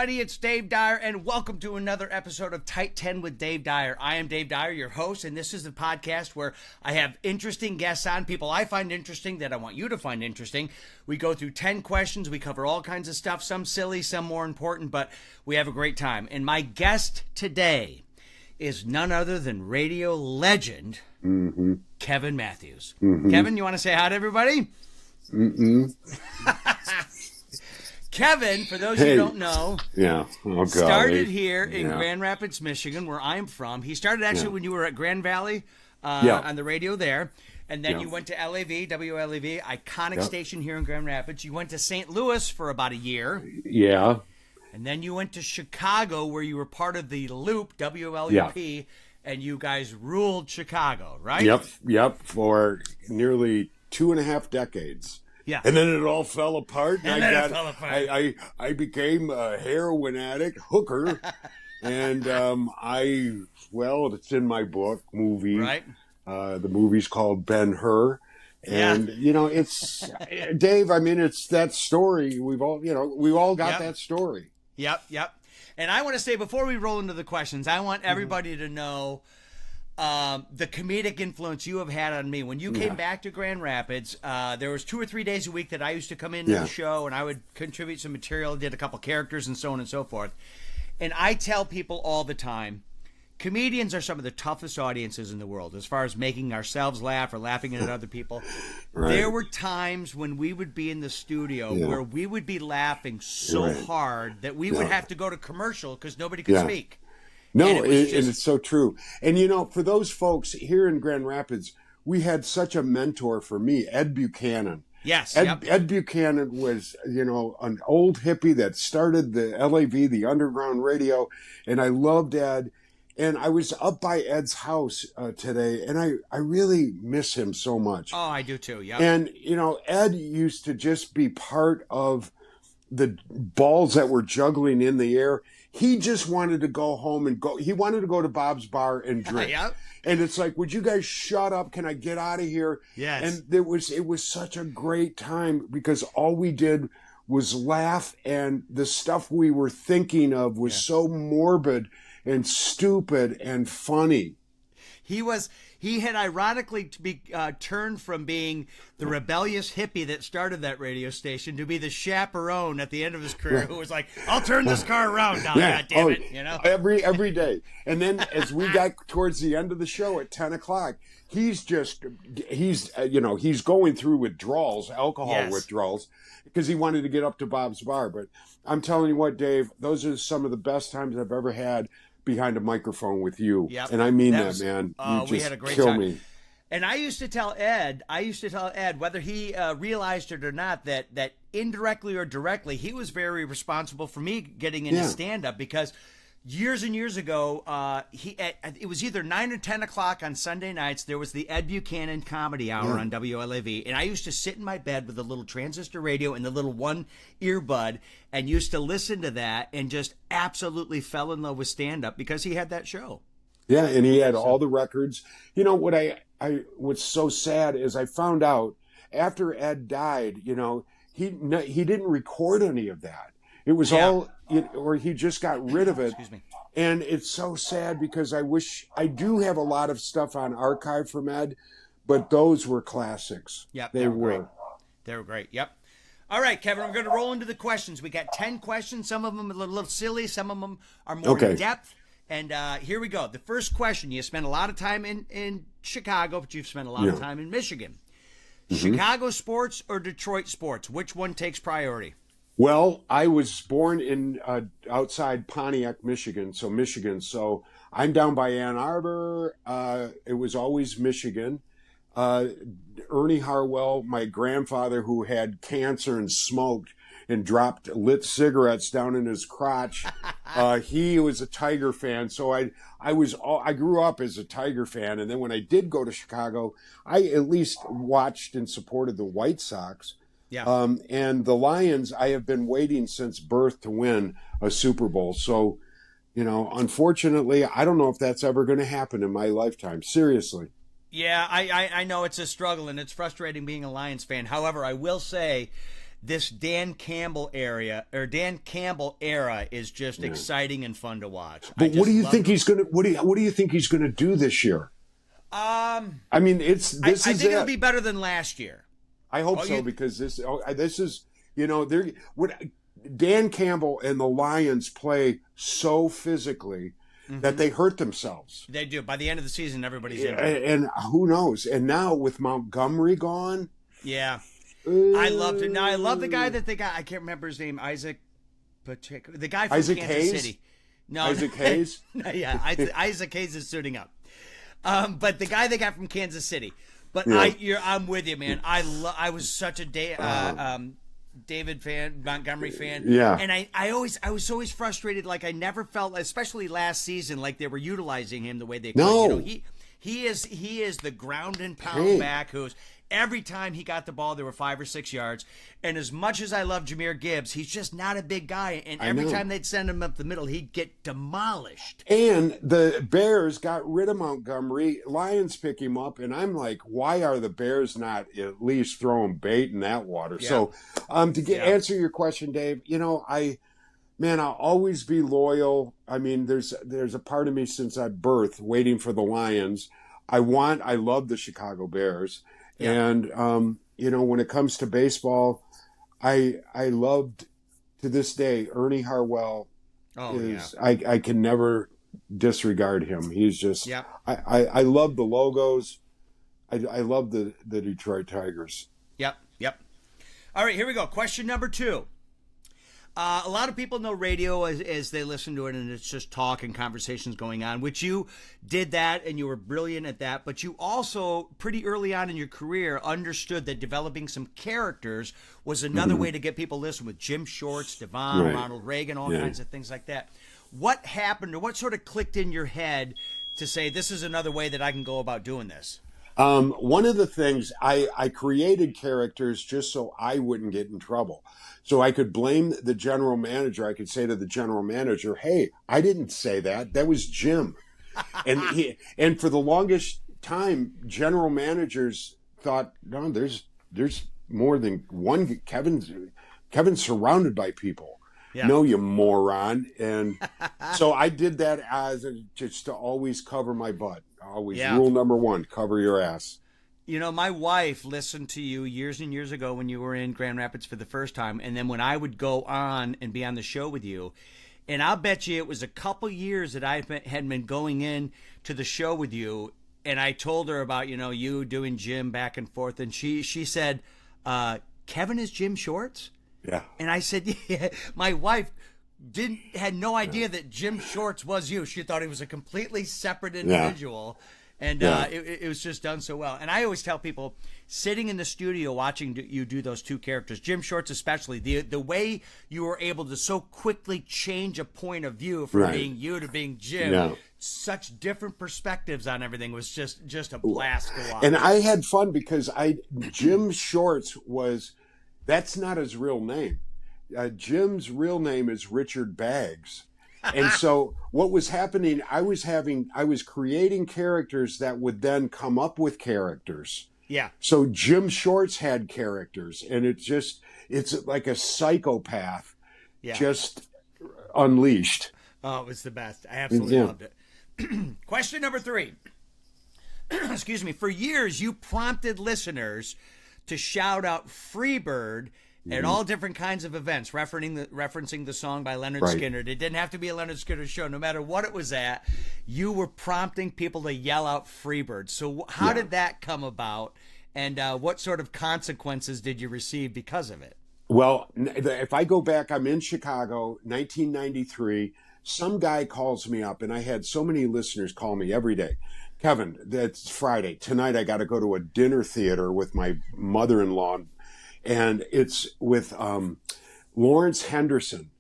everybody. It's Dave Dyer, and welcome to another episode of Tight 10 with Dave Dyer. I am Dave Dyer, your host, and this is the podcast where I have interesting guests on, people I find interesting that I want you to find interesting. We go through 10 questions. We cover all kinds of stuff, some silly, some more important, but we have a great time. And my guest today is none other than radio legend, Kevin Matthews. Kevin, you want to say hi to everybody? Kevin, for those who don't know, started here in Grand Rapids, Michigan, where I'm from. He started actually when you were at Grand Valley on the radio there. And then you went to LAV, WLAV, iconic station here in Grand Rapids. You went to St. Louis for about a year. Yeah. And then you went to Chicago, where you were part of the Loop, WLUP, and you guys ruled Chicago, right? Yep, for nearly 2.5 decades. Yeah. And then it all fell apart. And it fell apart. I became a heroin addict, hooker. And it's in my book, movie. Right. The movie's called Ben-Hur. And, it's, Dave, it's that story. We've all got that story. Yep. And I want to say, before we roll into the questions, I want everybody to know the comedic influence you have had on me. When you came back to Grand Rapids, there was 2 or 3 days a week that I used to come into the show, and I would contribute some material, did a couple characters and so on and so forth. And I tell people all the time, comedians are some of the toughest audiences in the world as far as making ourselves laugh or laughing at other people. Right. There were times when we would be in the studio where we would be laughing so hard that we would have to go to commercial because nobody could speak. No, and it's so true. And, for those folks here in Grand Rapids, we had such a mentor for me, Ed Buchanan. Yes. Ed Buchanan was, an old hippie that started the LAV, the underground radio. And I loved Ed. And I was up by Ed's house today, and I really miss him so much. Oh, I do too, yeah. And, Ed used to just be part of the balls that were juggling in the air. He just wanted to go home and go. He wanted to go to Bob's Bar and drink. And it's like, would you guys shut up? Can I get out of here? Yes. And it was such a great time because all we did was laugh, and the stuff we were thinking of was so morbid and stupid and funny. He had ironically turned from being the rebellious hippie that started that radio station to be the chaperone at the end of his career who was like, I'll turn this car around now, goddammit, Every day. And then as we got towards the end of the show at 10 o'clock, he's going through withdrawals, alcohol withdrawals, because he wanted to get up to Bob's Bar. But I'm telling you what, Dave, those are some of the best times I've ever had behind a microphone with you. Yep. And I mean that, man. We had a great kill time. Me. And I used to tell Ed, whether he realized it or not, that indirectly or directly, he was very responsible for me getting into stand-up, because years and years ago, it was either 9 or 10 o'clock on Sunday nights. There was the Ed Buchanan Comedy Hour on WLAV, and I used to sit in my bed with a little transistor radio and the little one earbud, and used to listen to that, and just absolutely fell in love with stand-up because he had that show. Yeah, and he had all the records. What's so sad is I found out after Ed died, he didn't record any of that. It was all, or he just got rid of it. Excuse me. And it's so sad because I do have a lot of stuff on archive from Ed, but those were classics. Yep, they were. Great. They were great. Yep. All right, Kevin, we're going to roll into the questions. We got 10 questions. Some of them are a little silly. Some of them are more in depth. And here we go. The first question: you spent a lot of time in Chicago, but you've spent a lot of time in Michigan. Chicago sports or Detroit sports? Which one takes priority? Well, I was born in outside Pontiac, Michigan. So I'm down by Ann Arbor. It was always Michigan. Ernie Harwell, my grandfather, who had cancer and smoked and dropped lit cigarettes down in his crotch, he was a Tiger fan. So I grew up as a Tiger fan. And then when I did go to Chicago, I at least watched and supported the White Sox. Yeah. And the Lions, I have been waiting since birth to win a Super Bowl. So, unfortunately, I don't know if that's ever going to happen in my lifetime. Seriously. Yeah, I know it's a struggle, and it's frustrating being a Lions fan. However, I will say this Dan Campbell era is just exciting and fun to watch. But what do you think he's gonna? What do you think he's gonna do this year? I mean, I think it'll be better than last year. I hope so, because this is, Dan Campbell and the Lions play so physically that they hurt themselves. They do. By the end of the season, everybody's in. And who knows? And now with Montgomery gone, I loved him. Now I love the guy that they got. I can't remember his name. Isaac Pacheco, the guy from Kansas City. No, Isaac Hayes. Isaac Hayes is suiting up. But the guy they got from Kansas City. But I'm with you, man. I was such a David fan, Montgomery fan. Yeah. And I was always frustrated. Like, I never felt, especially last season, like they were utilizing him the way they could. No. He is the ground and pound back who's every time he got the ball, there were 5 or 6 yards. And as much as I love Jahmyr Gibbs, he's just not a big guy. And every time they'd send him up the middle, he'd get demolished. And the Bears got rid of Montgomery. Lions pick him up. And I'm like, why are the Bears not at least throwing bait in that water? Yeah. So to answer your question, Dave, I'll always be loyal. I mean, there's a part of me since I birthed waiting for the Lions. I love the Chicago Bears. Yeah. And, when it comes to baseball, I loved, to this day, Ernie Harwell. I can never disregard him. He's just, I love the logos. I love the Detroit Tigers. Yep. All right, here we go. Question number 2. A lot of people know radio as they listen to it, and it's just talk and conversations going on, which you did that, and you were brilliant at that. But you also, pretty early on in your career, understood that developing some characters was another way to get people to listen, with Jim Shorts, Devon, Ronald Reagan, all kinds of things like that. What happened, or what sort of clicked in your head to say, this is another way that I can go about doing this? One of the things, I created characters just so I wouldn't get in trouble. So I could blame the general manager. I could say to the general manager, hey, I didn't say that. That was Jim. And for the longest time, general managers thought, no, there's more than one. Kevin's surrounded by people. Yeah. No, you moron. And so I did that just to always cover my butt. Always. Rule number 1, cover your ass. My wife listened to you years and years ago when you were in Grand Rapids for the first time. And then when I would go on and be on the show with you, and I'll bet you it was a couple years that I had been going in to the show with you. And I told her about, you doing Jim back and forth. And she said, Kevin is Jim Shorts? Yeah. And I said, yeah. My wife had no idea that Jim Shorts was you. She thought he was a completely separate individual. Yeah. And it was just done so well. And I always tell people, sitting in the studio watching you do those 2 characters, Jim Shorts especially, the way you were able to so quickly change a point of view from being you to being Jim, such different perspectives on everything, was just a blast to watch. And I had fun because Jim Shorts that's not his real name. Jim's real name is Richard Baggs. And so what was happening, I was creating characters that would then come up with characters. Yeah. So Jim Shorts had characters, and it's like a psychopath just unleashed. Oh, it was the best. I absolutely loved it. Question number 3. Excuse me. For years, you prompted listeners to shout out Freebird at all different kinds of events, referencing the song by Leonard Skinner. It didn't have to be a Leonard Skinner show. No matter what it was at, you were prompting people to yell out Freebird. So how did that come about, and what sort of consequences did you receive because of it? Well, if I go back, I'm in Chicago, 1993. Some guy calls me up, and I had so many listeners call me every day. Kevin, that's Friday. Tonight I got to go to a dinner theater with my mother-in-law, and it's with Lawrence Henderson,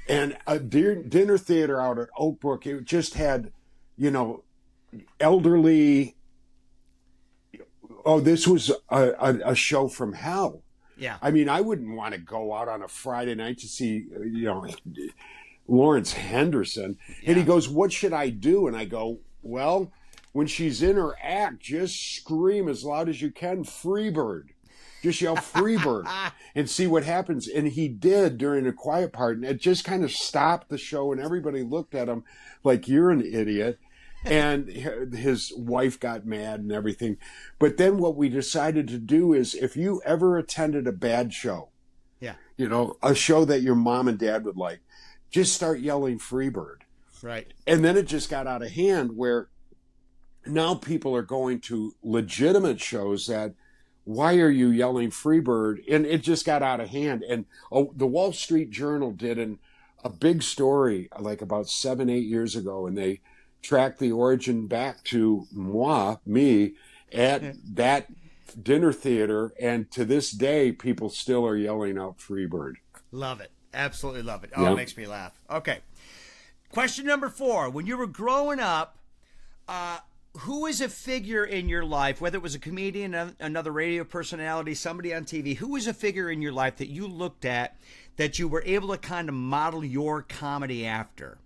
and a dinner theater out at Oak Brook. It just had, elderly. Oh, this was a show from hell. Yeah. I mean, I wouldn't want to go out on a Friday night to see, Lawrence Henderson. Yeah. And he goes, what should I do? And I go, well, when she's in her act, just scream as loud as you can, Freebird. Just yell Freebird and see what happens. And he did during a quiet part, and it just kind of stopped the show, and everybody looked at him like, you're an idiot. And his wife got mad and everything. But then what we decided to do is, if you ever attended a bad show, Yeah. you know, a show that your mom and dad would like, just start yelling Freebird. Right. And then it just got out of hand, where now people are going to legitimate shows that, why are you yelling Freebird? And it just got out of hand. And the Wall Street Journal did a big story like about 7-8 years ago, and they tracked the origin back to me, at that dinner theater. And to this day, people still are yelling out Freebird. Love it. Absolutely love it. Oh, It makes me laugh. Okay. Question number 4. When you were growing up, who is a figure in your life, whether it was a comedian, another radio personality, somebody on TV, who was a figure in your life that you looked at that you were able to kind of model your comedy after?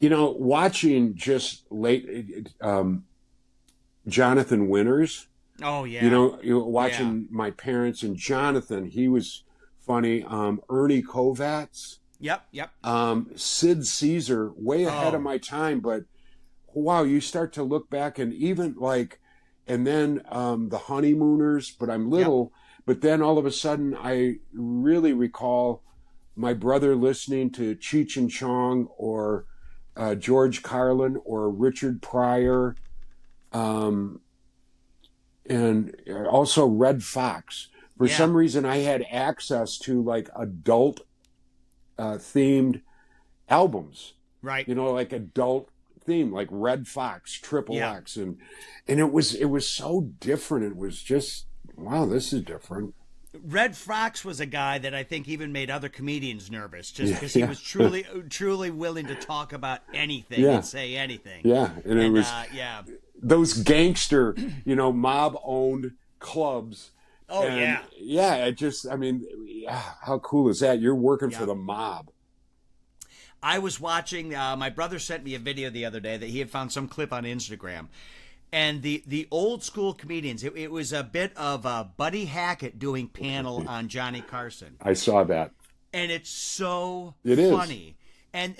You know, watching just Jonathan Winters. Oh, yeah. You know, watching my parents and Jonathan, he was funny. Ernie Kovacs. Yep. Sid Caesar, way ahead of my time, but wow, you start to look back, and even and then the Honeymooners, but I'm little, but then all of a sudden I really recall my brother listening to Cheech and Chong, or George Carlin, or Richard Pryor, and also Red Fox. For some reason, I had access to like adult themed albums, right? You know, like adult theme, like Red Fox, Triple X, and it was so different. It was just, wow, this is different. Red Fox was a guy that I think even made other comedians nervous, just because he was truly willing to talk about anything and say anything. Yeah, and it was those gangster, you know, mob-owned clubs. Oh, and it just, I mean, how cool is that? You're working for the mob. I was watching, my brother sent me a video the other day that he had found some clip on Instagram. And the old school comedians, it was a bit of Buddy Hackett doing panel on Johnny Carson. I saw that. And it's so funny. And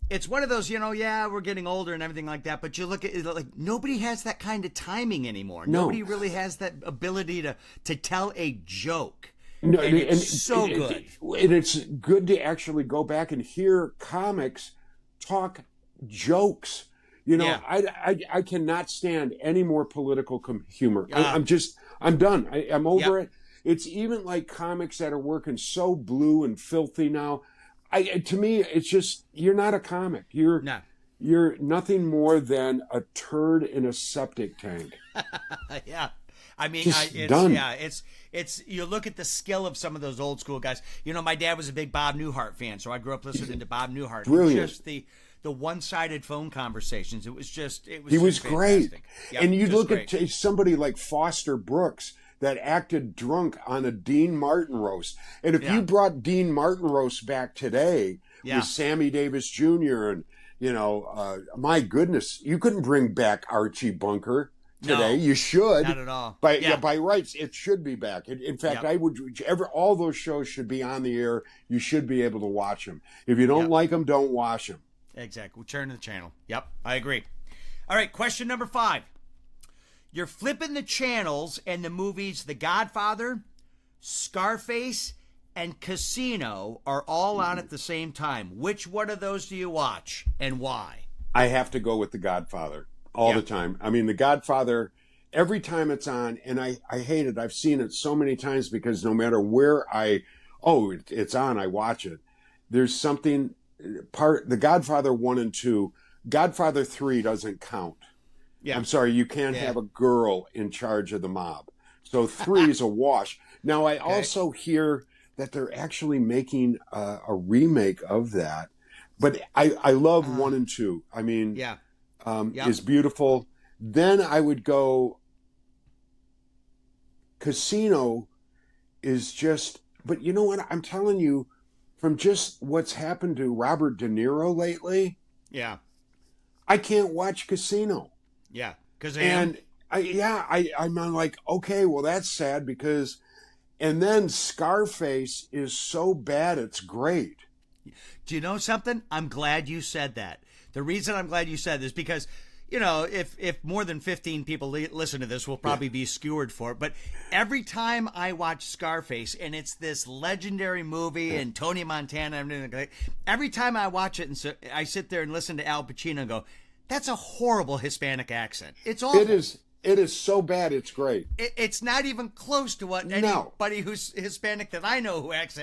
it's one of those, you know, we're getting older and everything like that, but you look at it, like, nobody has that kind of timing anymore. No. Nobody really has that ability to tell a joke. No, and it's so good. And it's good to actually go back and hear comics talk jokes. You know, I cannot stand any more political humor. I'm done. I'm over it. It's even like comics that are working so blue and filthy now. To me, it's just, you're not a comic. You're nothing more than a turd in a septic tank. I mean, it's done. It's you look at the skill of some of those old school guys. You know, my dad was a big Bob Newhart fan, so I grew up listening to Bob Newhart. Brilliant. Just the one-sided phone conversations. He was great. Yep, and you look at somebody like Foster Brooks that acted drunk on a Dean Martin roast. And if you brought Dean Martin roast back today with Sammy Davis Jr. and, you know, my goodness, you couldn't bring back Archie Bunker today. No, you should. Not at all. By rights, it should be back. In fact, all those shows should be on the air. You should be able to watch them. If you don't like them, don't watch them. Exactly. We'll turn to the channel. Yep, I agree. All right, question number 5. You're flipping the channels, and the movies The Godfather, Scarface, and Casino are all on at the same time. Which one of those do you watch, and why? I have to go with The Godfather all the time. I mean, The Godfather, every time it's on, and I hate it. I've seen it so many times because no matter where it's on, I watch it. There's something... The Godfather 1 and 2, Godfather 3 doesn't count. I'm sorry, you can't have a girl in charge of the mob. So 3 is a wash. Now, I also hear that they're actually making a remake of that. But I love 1 and 2. I mean, is beautiful. Then I would go, Casino is just, but you know what? I'm telling you, from just what's happened to Robert De Niro lately, I can't watch Casino. Yeah, because I'm like, okay, well, that's sad because, and then Scarface is so bad, it's great. Do you know something? I'm glad you said that. The reason I'm glad you said this because, if more than 15 people listen to this, we'll probably be skewered for it. But every time I watch Scarface, and it's this legendary movie, and Tony Montana, and everything, every time I watch it, and so I sit there and listen to Al Pacino and go, "That's a horrible Hispanic accent. It's awful." It is. It is so bad, it's great. It's not even close to what anybody who's Hispanic that I know who has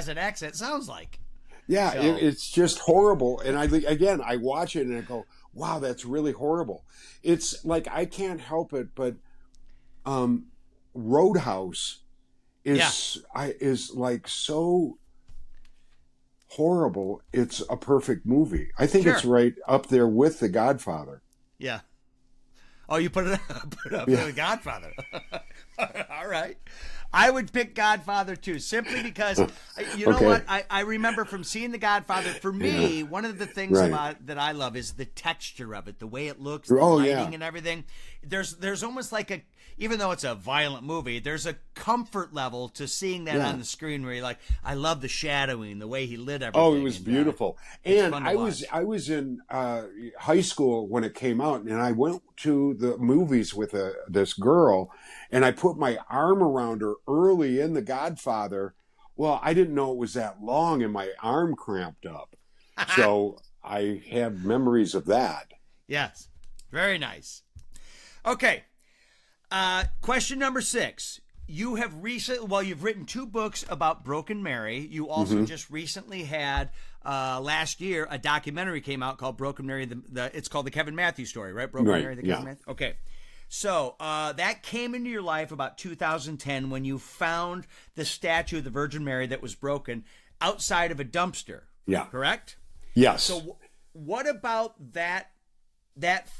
an accent sounds like. Yeah, So, it's just horrible. And I watch it and I go, wow, that's really horrible. It's like I can't help it, but Roadhouse is like so horrible. It's a perfect movie. I think it's right up there with The Godfather. Yeah. Oh, you put it up for The Godfather. All right. I would pick Godfather too, simply because, you know what? I remember from seeing The Godfather, for me, one of the things about it that I love is the texture of it, the way it looks, the lighting and everything. There's almost like even though it's a violent movie, there's a comfort level to seeing that on the screen where you're like, I love the shadowing, the way he lit everything. Oh, it was beautiful. And I was in high school when it came out, and I went to the movies with this girl, and I put my arm around her early in The Godfather. Well, I didn't know it was that long, and my arm cramped up. So I have memories of that. Yes. Very nice. Okay. Question number 6. You have you've written 2 books about Broken Mary. You also just recently had, last year, a documentary came out called Broken Mary. It's called The Kevin Matthews Story, right? Broken Mary, the Kevin Matthews. Okay. So that came into your life about 2010 when you found the statue of the Virgin Mary that was broken outside of a dumpster. Yeah. Correct? Yes. So what about that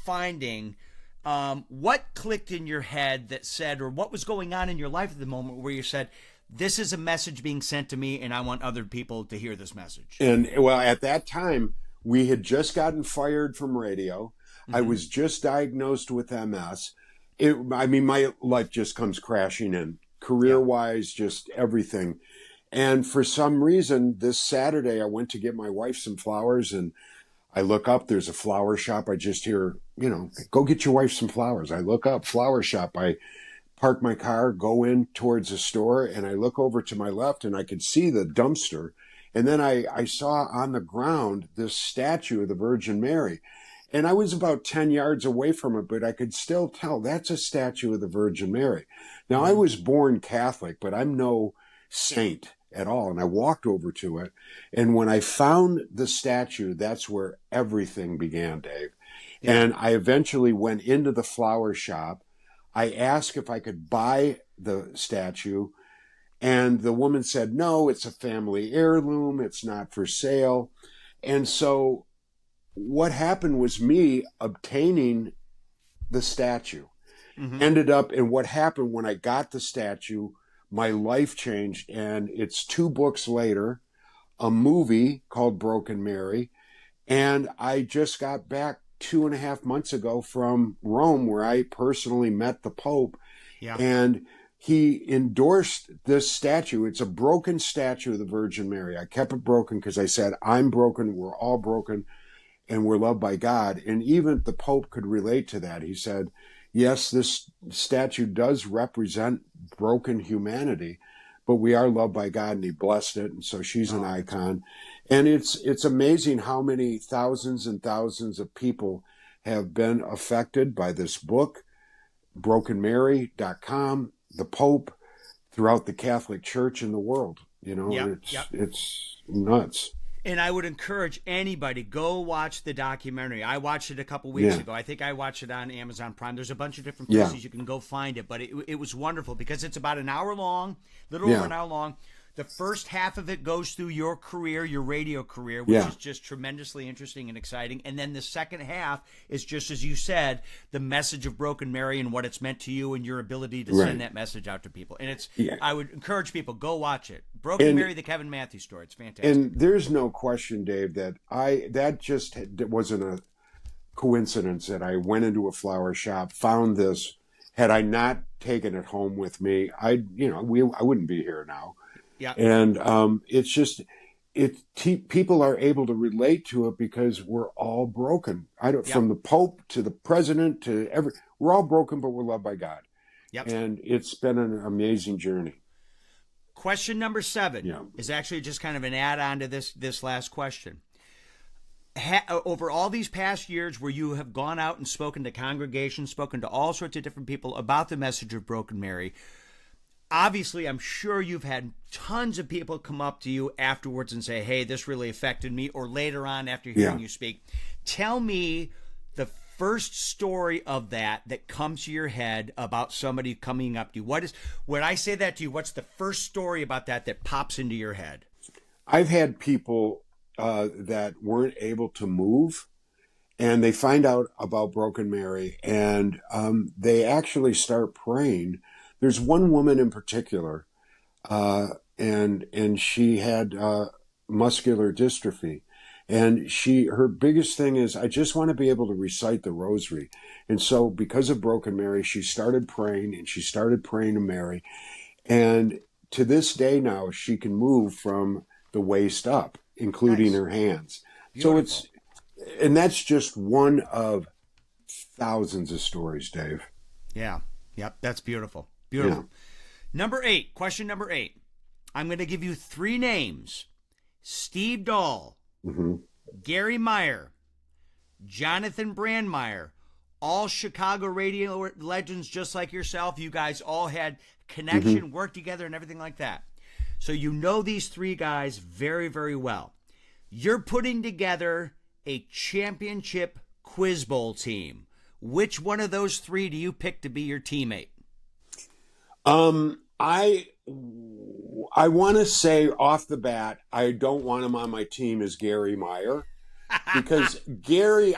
finding? What clicked in your head that said, or what was going on in your life at the moment where you said, this is a message being sent to me and I want other people to hear this message? And well, at that time, we had just gotten fired from radio. I was just diagnosed with MS. My life just comes crashing in, career-wise, just everything. And for some reason, this Saturday, I went to get my wife some flowers, and I look up, there's a flower shop. I just hear, go get your wife some flowers. I look up, flower shop. I park my car, go in towards the store, and I look over to my left, and I could see the dumpster. And then I saw on the ground this statue of the Virgin Mary. And I was about 10 yards away from it, but I could still tell that's a statue of the Virgin Mary. Now, I was born Catholic, but I'm no saint at all. And I walked over to it. And when I found the statue, that's where everything began, Dave. Yeah. And I eventually went into the flower shop. I asked if I could buy the statue. And the woman said, no, it's a family heirloom. It's not for sale. And so what happened was me obtaining the statue. Ended up, and what happened when I got the statue, my life changed. And it's 2 books later, a movie called Broken Mary. And I just got back 2.5 months ago from Rome, where I personally met the Pope. Yeah. And he endorsed this statue. It's a broken statue of the Virgin Mary. I kept it broken because I said, I'm broken, we're all broken, and we're loved by God. And even the Pope could relate to that. He said, yes, this statue does represent broken humanity, but we are loved by God, and he blessed it. And so she's an icon. And it's amazing how many thousands and thousands of people have been affected by this book, brokenmary.com, the Pope, throughout the Catholic Church in the world. It's nuts. And I would encourage anybody, go watch the documentary. I watched it a couple weeks ago. I think I watched it on Amazon Prime. There's a bunch of different places you can go find it. But it was wonderful because it's about an hour long, little over an hour long. The first half of it goes through your career, your radio career, which is just tremendously interesting and exciting. And then the second half is just, as you said, the message of Broken Mary and what it's meant to you and your ability to send that message out to people. And I would encourage people, go watch it. Broken Mary, the Kevin Matthews Story. It's fantastic. And there's no question, Dave, that just wasn't a coincidence that I went into a flower shop, found this Had I not taken it home with me, I wouldn't be here now. Yeah. And it's just people are able to relate to it because we're all broken. Yep. From the Pope to the president to we're all broken, but we're loved by God. Yep. And it's been an amazing journey. Question number 7 is actually just kind of an add-on to this last question. Over all these past years where you have gone out and spoken to congregations, spoken to all sorts of different people about the message of Broken Mary, obviously I'm sure you've had tons of people come up to you afterwards and say, hey, this really affected me, or later on after hearing you speak. Tell me the first story of that comes to your head about somebody coming up to you. When I say that to you, what's the first story about that pops into your head? I've had people that weren't able to move, and they find out about Broken Mary, and they actually start praying. There's one woman in particular, and she had muscular dystrophy, and her biggest thing is, I just want to be able to recite the rosary. And so because of Broken Mary, she started praying, and she started praying to Mary, and to this day now she can move from the waist up, including her hands. Beautiful. And that's just one of thousands of stories, Dave. Yeah. Yep. That's beautiful. Beautiful. Yeah. Question number 8. I'm going to give you 3 names: Steve Dahl, Gary Meyer, Jonathan Brandmeier, all Chicago radio legends just like yourself. You guys all had connection, worked together, and everything like that. So you know these 3 guys very, very well. You're putting together a championship quiz bowl team. Which one of those 3 do you pick to be your teammate? I want to say off the bat, I don't want him on my team as Gary Meyer, because Gary,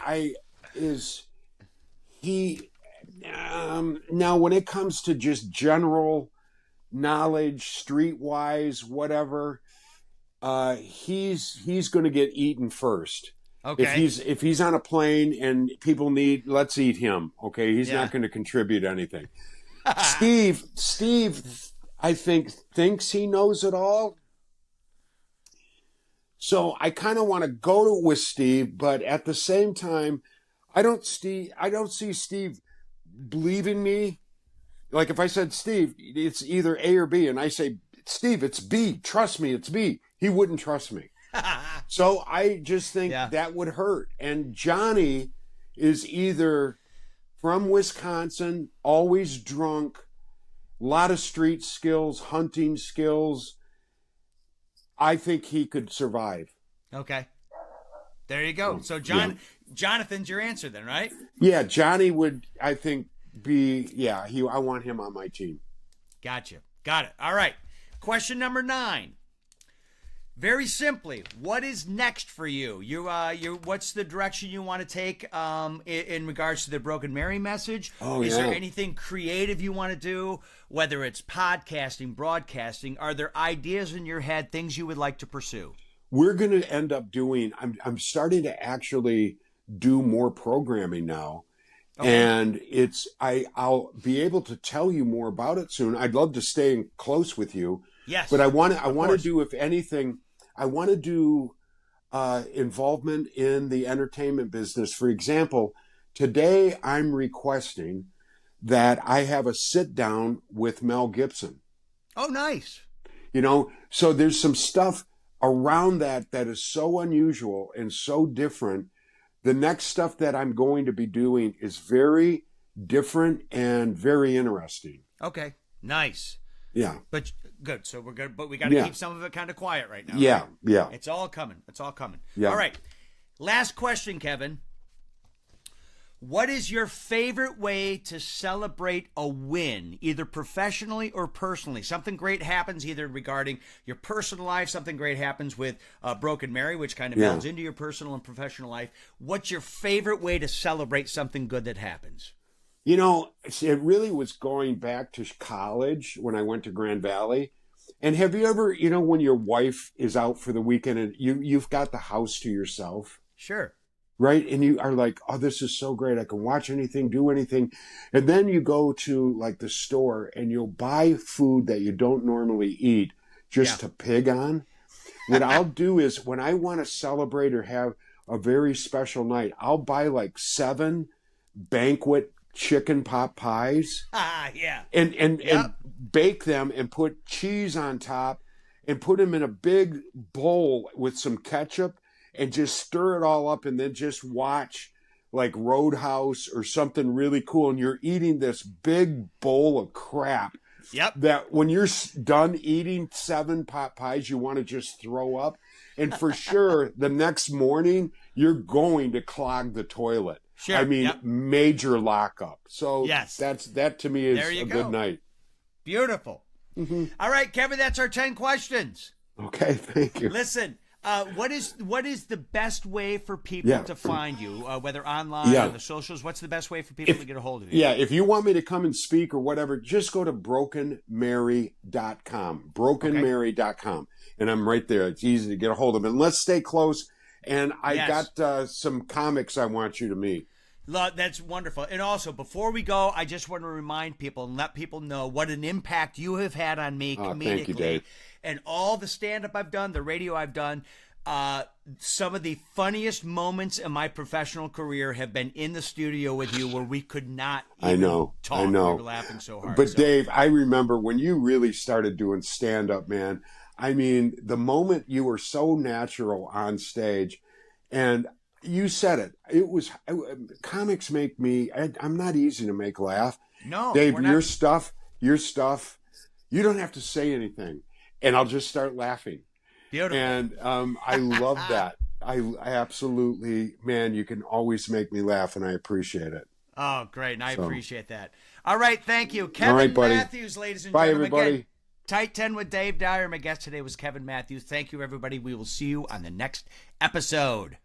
now when it comes to just general knowledge, streetwise, whatever, he's going to get eaten first. Okay. If he's on a plane and people let's eat him. Okay. He's not going to contribute anything. Steve, I think thinks he knows it all. So I kind of want to go with Steve, but at the same time, I don't see Steve believing me. Like if I said, Steve, it's either A or B, and I say, Steve, it's B. Trust me, it's B. He wouldn't trust me. So I just think that would hurt. And Johnny is either from Wisconsin, always drunk, a lot of street skills, hunting skills. I think he could survive. Okay. There you go. So Jonathan's your answer then, right? Yeah, Johnny would, I think, I want him on my team. Gotcha. Got it. All right. Question number 9. Very simply, what is next for you? What's the direction you want to take in regards to the Broken Mary message? Is there anything creative you want to do? Whether it's podcasting, broadcasting, are there ideas in your head, things you would like to pursue? We're going to end up doing. I'm starting to actually do more programming now, and I'll be able to tell you more about it soon. I'd love to stay close with you. Yes, but I want to do, if anything. I want to do involvement in the entertainment business. For example, today I'm requesting that I have a sit down with Mel Gibson. Oh, nice. So there's some stuff around that is so unusual and so different. The next stuff that I'm going to be doing is very different and very interesting. Okay, nice. Yeah. But good. So we're good, but we got to keep some of it kind of quiet right now. Yeah. Right? Yeah. It's all coming. Yeah. All right. Last question, Kevin. What is your favorite way to celebrate a win, either professionally or personally? Something great happens either regarding your personal life, something great happens with Broken Mary, which kind of melds into your personal and professional life. What's your favorite way to celebrate something good that happens? It really was going back to college when I went to Grand Valley. And have you ever, when your wife is out for the weekend and you've got the house to yourself? Sure. right? And you are like, oh, this is so great. I can watch anything, do anything. And then you go to like the store and you'll buy food that you don't normally eat just to pig on. What I'll do is when I want to celebrate or have a very special night, I'll buy like 7 banquet chicken pot pies and bake them and put cheese on top and put them in a big bowl with some ketchup and just stir it all up and then just watch like Roadhouse or something really cool. And you're eating this big bowl of crap. That when you're done eating 7 pot pies, you want to just throw up. And for sure, the next morning, you're going to clog the toilet. Sure. I mean, major lockup. So that to me is a good night. Beautiful. Mm-hmm. All right, Kevin, that's our 10 questions. Okay, thank you. Listen, what is the best way for people to find you, whether online or the socials? What's the best way for people to get a hold of you? Yeah, if you want me to come and speak or whatever, just go to brokenmary.com, brokenmary.com, and I'm right there. It's easy to get a hold of me. And let's stay close. And I got some comics I want you to meet. That's wonderful. And also, before we go, I just want to remind people and let people know what an impact you have had on me comedically. Thank you, Dave. And all the stand-up I've done, the radio I've done, some of the funniest moments in my professional career have been in the studio with you where we could not even talk. I know. We were laughing so hard. But Dave, I remember when you really started doing stand-up, man. I mean, the moment you were so natural on stage, and you said it. It was comics make me. I'm not easy to make laugh. No, Dave, your stuff. You don't have to say anything, and I'll just start laughing. Beautiful. And I love that. I absolutely, man. You can always make me laugh, and I appreciate it. Oh, great, and I appreciate that. All right, thank you, Kevin Matthews, ladies and gentlemen. Bye, everybody. Again, Tight 10 with Dave Dyer. My guest today was Kevin Matthews. Thank you, everybody. We will see you on the next episode.